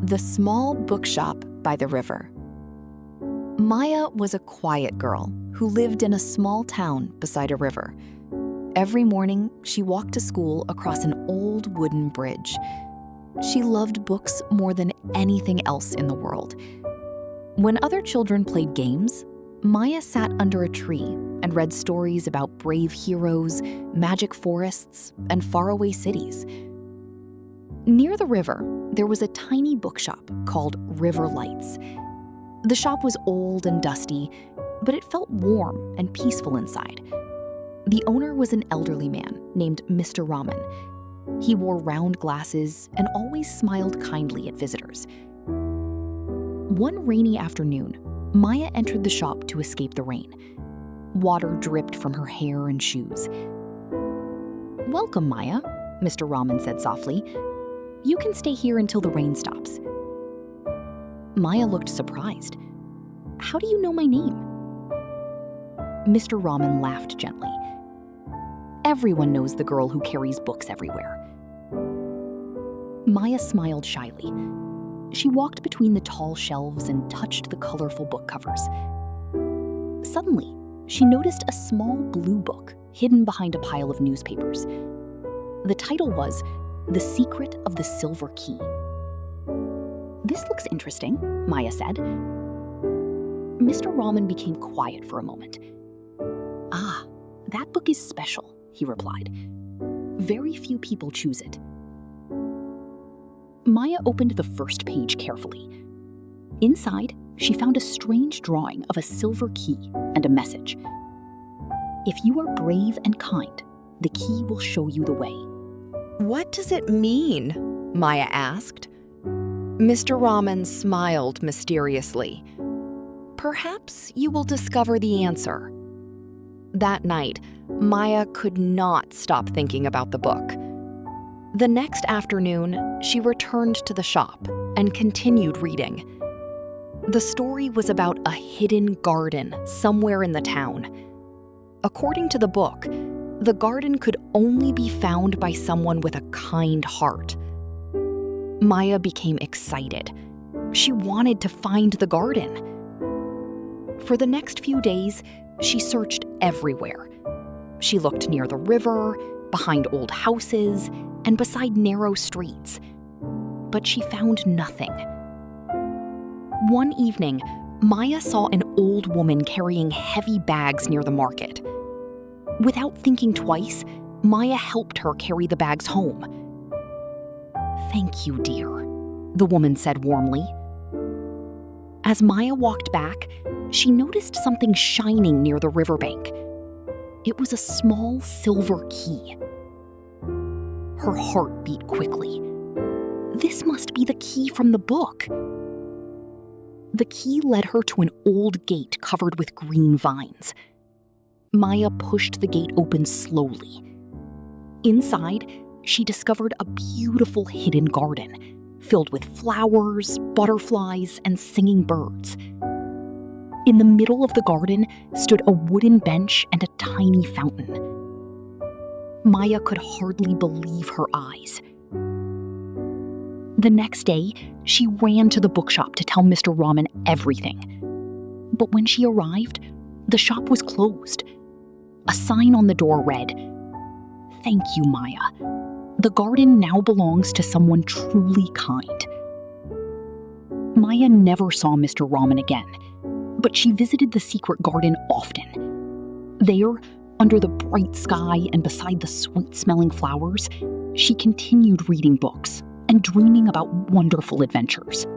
The Small Bookshop by the River. Maya was a quiet girl who lived in a small town beside a river. Every morning, she walked to school across an old wooden bridge. She loved books more than anything else in the world. When other children played games, Maya sat under a tree and read stories about brave heroes, magic forests, and faraway cities. Near the river, there was a tiny bookshop called River Lights. The shop was old and dusty, but it felt warm and peaceful inside. The owner was an elderly man named Mr. Raman. He wore round glasses and always smiled kindly at visitors. One rainy afternoon, Maya entered the shop to escape the rain. Water dripped from her hair and shoes. "Welcome, Maya," Mr. Raman said softly. "You can stay here until the rain stops." Maya looked surprised. "How do you know my name?" Mr. Raman laughed gently. "Everyone knows the girl who carries books everywhere." Maya smiled shyly. She walked between the tall shelves and touched the colorful book covers. Suddenly, she noticed a small blue book hidden behind a pile of newspapers. The title was "The Secret of the Silver Key." "This looks interesting," Maya said. Mr. Raman became quiet for a moment. "Ah, that book is special," he replied. "Very few people choose it." Maya opened the first page carefully. Inside, she found a strange drawing of a silver key and a message. "If you are brave and kind, the key will show you the way." "What does it mean?" Maya asked. Mr. Raman smiled mysteriously. "Perhaps you will discover the answer." That night, Maya could not stop thinking about the book. The next afternoon, she returned to the shop and continued reading. The story was about a hidden garden somewhere in the town. According to the book, the garden could only be found by someone with a kind heart. Maya became excited. She wanted to find the garden. For the next few days, she searched everywhere. She looked near the river, behind old houses, and beside narrow streets. But she found nothing. One evening, Maya saw an old woman carrying heavy bags near the market. Without thinking twice, Maya helped her carry the bags home. "Thank you, dear," the woman said warmly. As Maya walked back, she noticed something shining near the riverbank. It was a small silver key. Her heart beat quickly. This must be the key from the book. The key led her to an old gate covered with green vines. Maya pushed the gate open slowly. Inside, she discovered a beautiful hidden garden, filled with flowers, butterflies, and singing birds. In the middle of the garden stood a wooden bench and a tiny fountain. Maya could hardly believe her eyes. The next day, she ran to the bookshop to tell Mr. Raman everything. But when she arrived, the shop was closed. A sign on the door read, "Thank you, Maya. The garden now belongs to someone truly kind." Maya never saw Mr. Raman again, but she visited the secret garden often. There, under the bright sky and beside the sweet-smelling flowers, she continued reading books and dreaming about wonderful adventures.